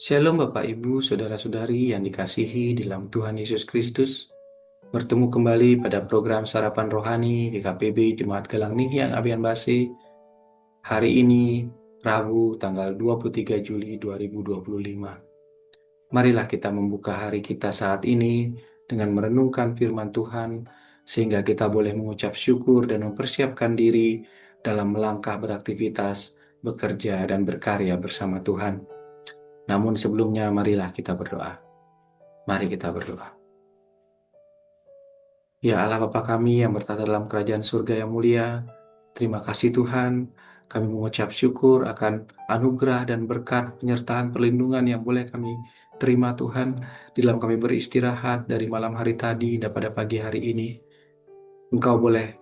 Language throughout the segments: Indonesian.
Shalom Bapak Ibu, Saudara-saudari yang dikasihi di dalam Tuhan Yesus Kristus. Bertemu kembali pada program Sarapan Rohani di KPB Jemaat Galang Ninghyang Abian Base. Hari ini, Rabu tanggal 23 Juli 2025. Marilah kita membuka hari kita saat ini dengan merenungkan firman Tuhan, sehingga kita boleh mengucap syukur dan mempersiapkan diri dalam melangkah beraktivitas, bekerja, dan berkarya bersama Tuhan. Namun sebelumnya, marilah kita berdoa. Mari kita berdoa. Ya Allah Bapa kami yang bertata dalam kerajaan surga yang mulia, terima kasih Tuhan, kami mengucap syukur akan anugerah dan berkat penyertaan perlindungan yang boleh kami terima Tuhan, di dalam kami beristirahat dari malam hari tadi dan pada pagi hari ini. Engkau boleh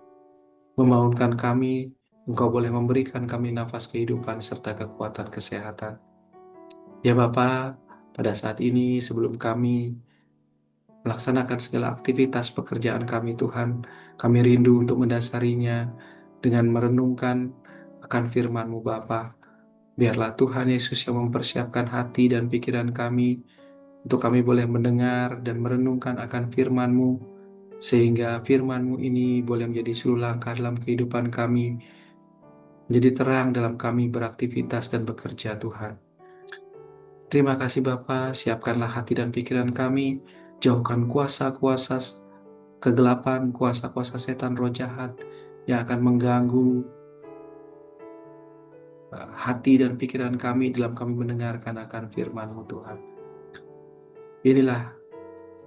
membangunkan kami, Engkau boleh memberikan kami nafas kehidupan serta kekuatan kesehatan. Ya Bapa, pada saat ini sebelum kami melaksanakan segala aktivitas pekerjaan kami Tuhan, kami rindu untuk mendasarinya dengan merenungkan akan firman-Mu Bapa. Biarlah Tuhan Yesus yang mempersiapkan hati dan pikiran kami untuk kami boleh mendengar dan merenungkan akan firman-Mu, sehingga firman-Mu ini boleh menjadi suluh langkah dalam kehidupan kami, menjadi terang dalam kami beraktivitas dan bekerja Tuhan. Terima kasih Bapa, siapkanlah hati dan pikiran kami, jauhkan kuasa-kuasa kegelapan, kuasa-kuasa setan roh jahat yang akan mengganggu hati dan pikiran kami dalam kami mendengarkan akan firman-Mu Tuhan. Inilah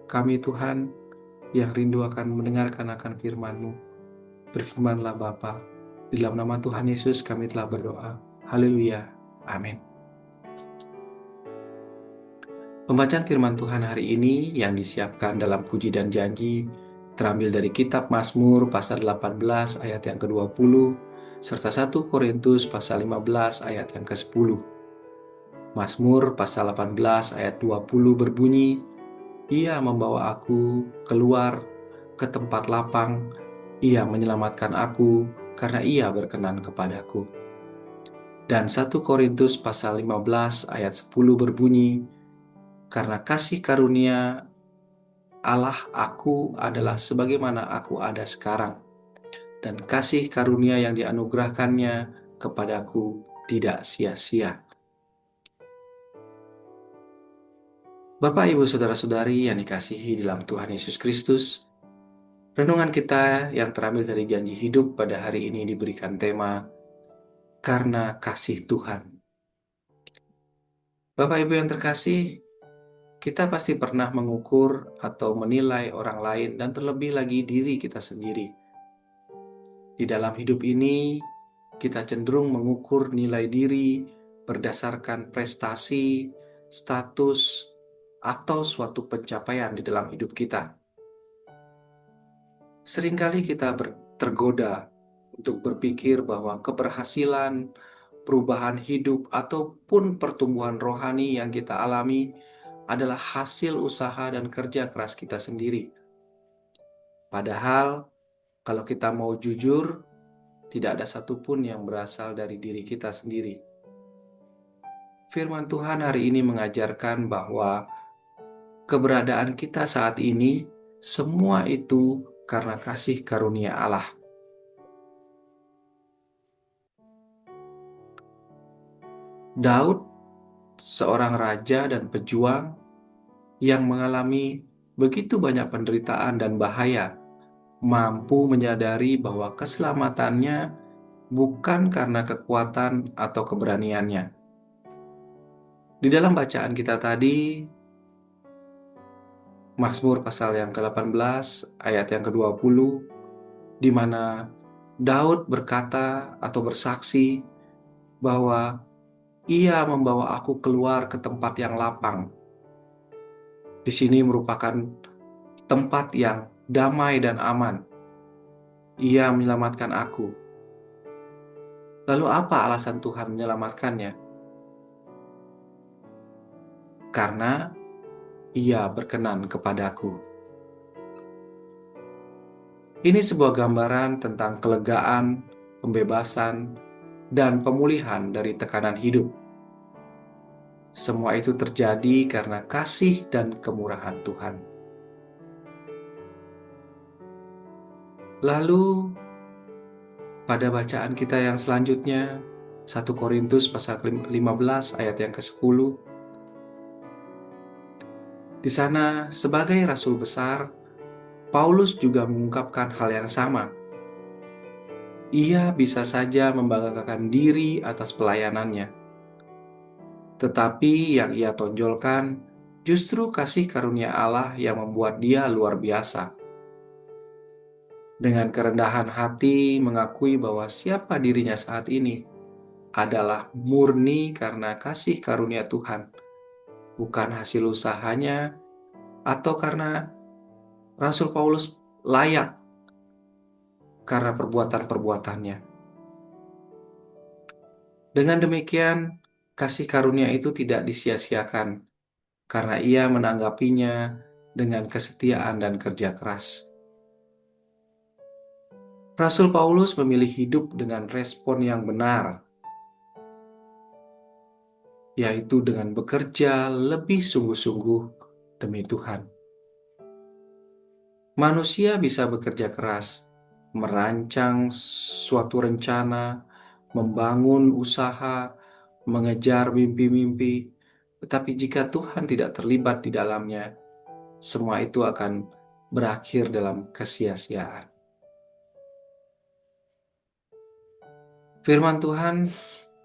kami Tuhan yang rindu akan mendengarkan akan firman-Mu. Berfirmanlah Bapa, di dalam nama Tuhan Yesus kami telah berdoa. Haleluya. Amin. Pembacaan firman Tuhan hari ini yang disiapkan dalam Puji dan Janji terambil dari kitab Mazmur pasal 18 ayat yang ke-20 serta 1 Korintus pasal 15 ayat yang ke-10. Mazmur pasal 18 ayat 20 berbunyi, Ia membawa aku keluar ke tempat lapang, Ia menyelamatkan aku karena Ia berkenan kepadaku. Dan 1 Korintus pasal 15 ayat 10 berbunyi, karena kasih karunia Allah aku adalah sebagaimana aku ada sekarang, dan kasih karunia yang dianugerahkannya kepadaku tidak sia-sia. Bapak, Ibu, Saudara-saudari yang dikasihi dalam Tuhan Yesus Kristus, renungan kita yang terambil dari janji hidup pada hari ini diberikan tema, Karena Kasih Tuhan. Bapak, Ibu yang terkasih, kita pasti pernah mengukur atau menilai orang lain dan terlebih lagi diri kita sendiri. Di dalam hidup ini, kita cenderung mengukur nilai diri berdasarkan prestasi, status, atau suatu pencapaian di dalam hidup kita. Seringkali kita tergoda untuk berpikir bahwa keberhasilan, perubahan hidup, ataupun pertumbuhan rohani yang kita alami adalah hasil usaha dan kerja keras kita sendiri. Padahal, kalau kita mau jujur, tidak ada satupun yang berasal dari diri kita sendiri. Firman Tuhan hari ini mengajarkan bahwa keberadaan kita saat ini, semua itu karena kasih karunia Allah. Daud, seorang raja dan pejuang yang mengalami begitu banyak penderitaan dan bahaya, mampu menyadari bahwa keselamatannya bukan karena kekuatan atau keberaniannya. Di dalam bacaan kita tadi, Mazmur pasal yang ke-18 ayat yang ke-20, di mana Daud berkata atau bersaksi bahwa Ia membawa aku keluar ke tempat yang lapang. Di sini merupakan tempat yang damai dan aman. Ia menyelamatkan aku. Lalu apa alasan Tuhan menyelamatkannya? Karena Ia berkenan kepadaku. Ini sebuah gambaran tentang kelegaan, pembebasan, dan pemulihan dari tekanan hidup. Semua itu terjadi karena kasih dan kemurahan Tuhan. Lalu pada bacaan kita yang selanjutnya, 1 Korintus pasal 15 ayat yang ke-10, di sana sebagai rasul besar, Paulus juga mengungkapkan hal yang sama. Ia bisa saja membanggakan diri atas pelayanannya, tetapi yang ia tonjolkan justru kasih karunia Allah yang membuat dia luar biasa. Dengan kerendahan hati mengakui bahwa siapa dirinya saat ini adalah murni karena kasih karunia Tuhan, bukan hasil usahanya atau karena Rasul Paulus layak karena perbuatan-perbuatannya. Dengan demikian, kasih karunia itu tidak disia-siakan karena ia menanggapinya dengan kesetiaan dan kerja keras. Rasul Paulus memilih hidup dengan respon yang benar, yaitu dengan bekerja lebih sungguh-sungguh demi Tuhan. Manusia bisa bekerja keras, merancang suatu rencana, membangun usaha, mengejar mimpi-mimpi, tetapi jika Tuhan tidak terlibat di dalamnya, semua itu akan berakhir dalam kesia-siaan. Firman Tuhan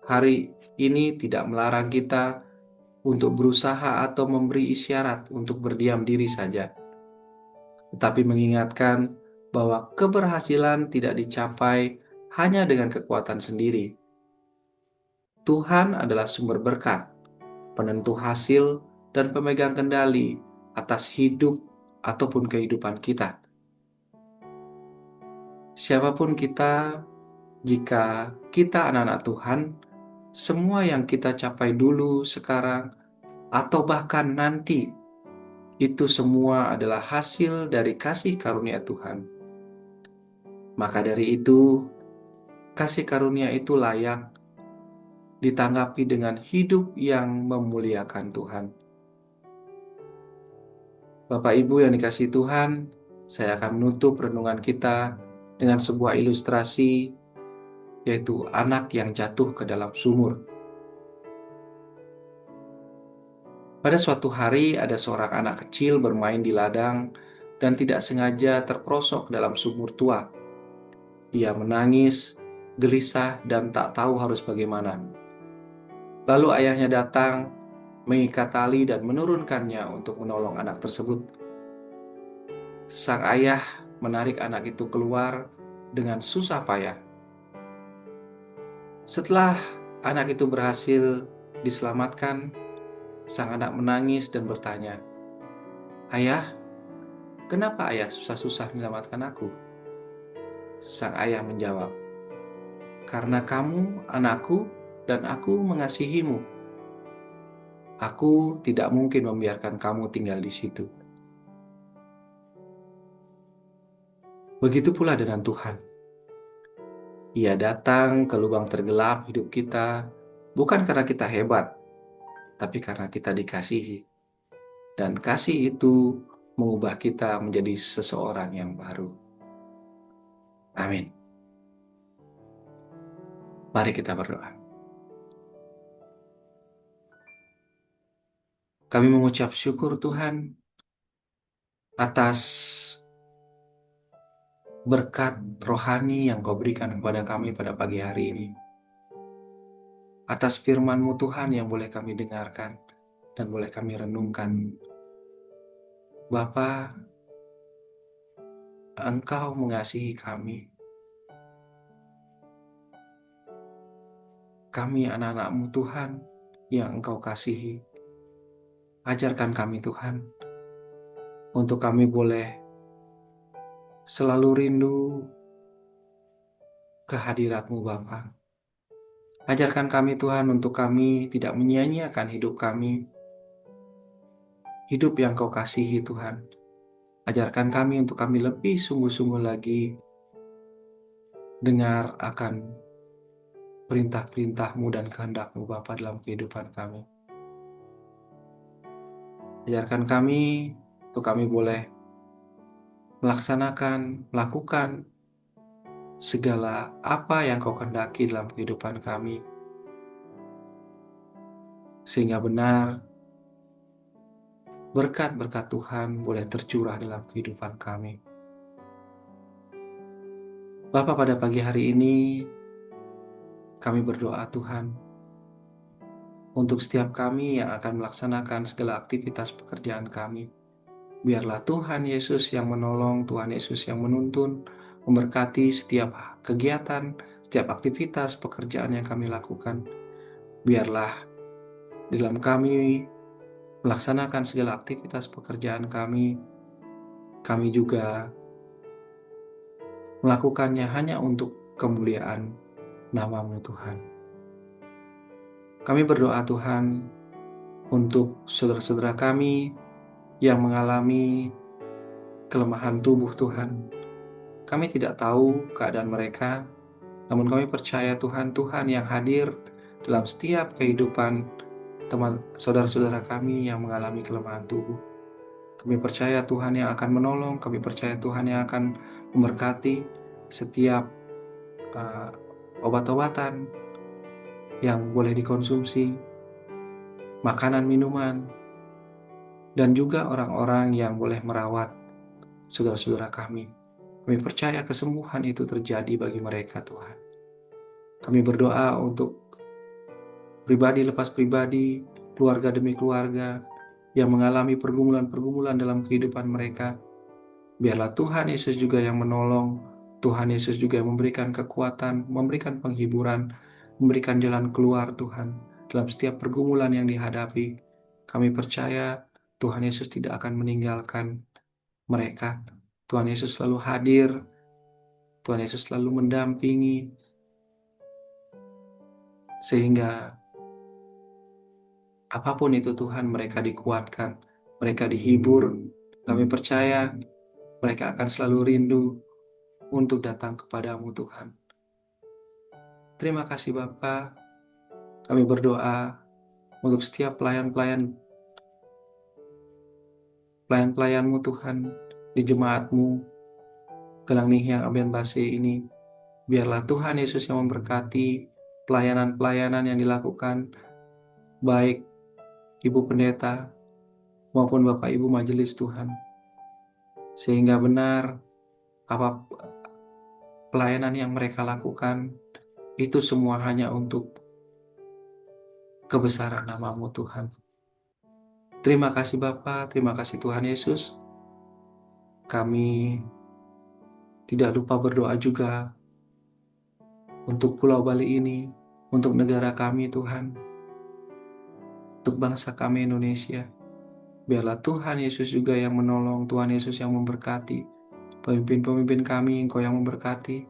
hari ini tidak melarang kita untuk berusaha atau memberi isyarat untuk berdiam diri saja, tetapi mengingatkan bahwa keberhasilan tidak dicapai hanya dengan kekuatan sendiri. Tuhan adalah sumber berkat, penentu hasil, dan pemegang kendali atas hidup ataupun kehidupan kita. Siapapun kita, jika kita anak-anak Tuhan, semua yang kita capai dulu, sekarang, atau bahkan nanti, itu semua adalah hasil dari kasih karunia Tuhan. Maka dari itu, kasih karunia itu layak ditanggapi dengan hidup yang memuliakan Tuhan. Bapak Ibu yang dikasihi Tuhan, saya akan menutup renungan kita dengan sebuah ilustrasi, yaitu anak yang jatuh ke dalam sumur. Pada suatu hari ada seorang anak kecil bermain di ladang dan tidak sengaja terperosok dalam sumur tua. Ia menangis, gelisah, dan tak tahu harus bagaimana. Lalu ayahnya datang, mengikat tali dan menurunkannya untuk menolong anak tersebut. Sang ayah menarik anak itu keluar dengan susah payah. Setelah anak itu berhasil diselamatkan, sang anak menangis dan bertanya, "Ayah, kenapa ayah susah-susah menyelamatkan aku?" Sang ayah menjawab, "Karena kamu anakku dan aku mengasihimu. Aku tidak mungkin membiarkan kamu tinggal di situ." Begitu pula dengan Tuhan. Ia datang ke lubang tergelap hidup kita, bukan karena kita hebat, tapi karena kita dikasihi. Dan kasih itu mengubah kita menjadi seseorang yang baru. Amin. Mari kita berdoa. Kami mengucap syukur Tuhan atas berkat rohani yang Kau berikan kepada kami pada pagi hari ini. Atas firman-Mu Tuhan yang boleh kami dengarkan dan boleh kami renungkan. Bapa, Engkau mengasihi kami. Kami anak-anak-Mu Tuhan yang Engkau kasihi. Ajarkan kami Tuhan, untuk kami boleh selalu rindu kehadirat-Mu Bapa. Ajarkan kami Tuhan untuk kami tidak menyia-nyiakan hidup kami, hidup yang Kau kasihi Tuhan. Ajarkan kami untuk kami lebih sungguh-sungguh lagi dengar akan perintah-perintah-Mu dan kehendak-Mu Bapa dalam kehidupan kami. Ajarkan kami untuk kami boleh melakukan segala apa yang Kau kehendaki dalam kehidupan kami, sehingga benar berkat-berkat Tuhan boleh tercurah dalam kehidupan kami. Bapa, pada pagi hari ini kami berdoa Tuhan untuk setiap kami yang akan melaksanakan segala aktivitas pekerjaan kami. Biarlah Tuhan Yesus yang menolong, Tuhan Yesus yang menuntun, memberkati setiap kegiatan, setiap aktivitas pekerjaan yang kami lakukan. Biarlah dalam kami melaksanakan segala aktivitas pekerjaan kami juga melakukannya hanya untuk kemuliaan nama-Mu Tuhan. Kami berdoa Tuhan untuk saudara-saudara kami yang mengalami kelemahan tubuh Tuhan. Kami tidak tahu keadaan mereka, namun kami percaya Tuhan yang hadir dalam setiap kehidupan teman saudara-saudara kami yang mengalami kelemahan tubuh. Kami percaya Tuhan yang akan menolong, kami percaya Tuhan yang akan memberkati setiap obat-obatan yang boleh dikonsumsi, makanan, minuman, dan juga orang-orang yang boleh merawat saudara-saudara kami. Kami percaya kesembuhan itu terjadi bagi mereka, Tuhan. Kami berdoa untuk pribadi lepas pribadi, keluarga demi keluarga, yang mengalami pergumulan-pergumulan dalam kehidupan mereka. Biarlah Tuhan Yesus juga yang menolong, Tuhan Yesus juga yang memberikan kekuatan, memberikan penghiburan, memberikan jalan keluar Tuhan dalam setiap pergumulan yang dihadapi. Kami percaya Tuhan Yesus tidak akan meninggalkan mereka. Tuhan Yesus selalu hadir, Tuhan Yesus selalu mendampingi, sehingga apapun itu Tuhan, mereka dikuatkan, mereka dihibur. Kami percaya mereka akan selalu rindu untuk datang kepadamu Tuhan. Terima kasih Bapa. Kami berdoa untuk setiap pelayan-pelayanmu Tuhan di jemaatmu Gelang Nihyang Aben Base ini. Biarlah Tuhan Yesus yang memberkati pelayanan-pelayanan yang dilakukan, baik Ibu Pendeta maupun Bapak Ibu Majelis Tuhan. Sehingga benar apa pelayanan yang mereka lakukan itu semua hanya untuk kebesaran nama-Mu Tuhan. Terima kasih Bapa, terima kasih Tuhan Yesus. Kami tidak lupa berdoa juga untuk Pulau Bali ini, untuk negara kami Tuhan, untuk bangsa kami Indonesia. Biarlah Tuhan Yesus juga yang menolong, Tuhan Yesus yang memberkati, pemimpin-pemimpin kami Engkau yang memberkati,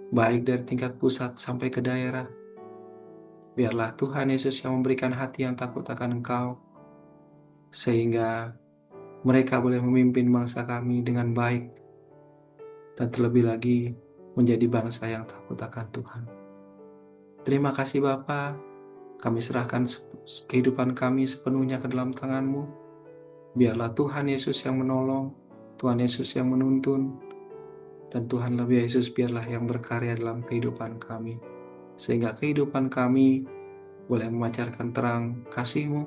baik dari tingkat pusat sampai ke daerah. Biarlah Tuhan Yesus yang memberikan hati yang takut akan Engkau, sehingga mereka boleh memimpin bangsa kami dengan baik, dan terlebih lagi menjadi bangsa yang takut akan Tuhan. Terima kasih Bapa, kami serahkan kehidupan kami sepenuhnya ke dalam tangan-Mu. Biarlah Tuhan Yesus yang menolong, Tuhan Yesus yang menuntun, dan Tuhan lebih Yesus biarlah yang berkarya dalam kehidupan kami, sehingga kehidupan kami boleh memancarkan terang kasih-Mu,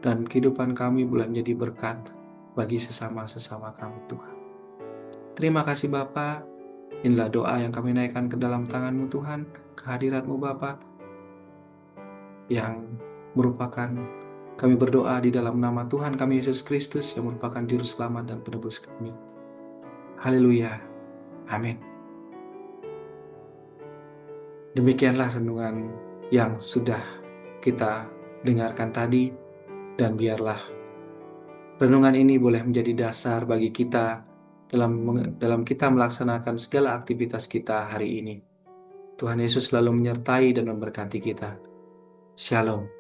dan kehidupan kami boleh menjadi berkat bagi sesama-sesama kami Tuhan. Terima kasih Bapa. Inilah doa yang kami naikkan ke dalam tangan-Mu Tuhan, kehadirat-Mu Bapa, yang merupakan kami berdoa di dalam nama Tuhan kami Yesus Kristus yang merupakan Juru Selamat dan Penebus kami. Haleluya. Amin. Demikianlah renungan yang sudah kita dengarkan tadi, dan biarlah renungan ini boleh menjadi dasar bagi kita dalam kita melaksanakan segala aktivitas kita hari ini. Tuhan Yesus selalu menyertai dan memberkati kita. Shalom.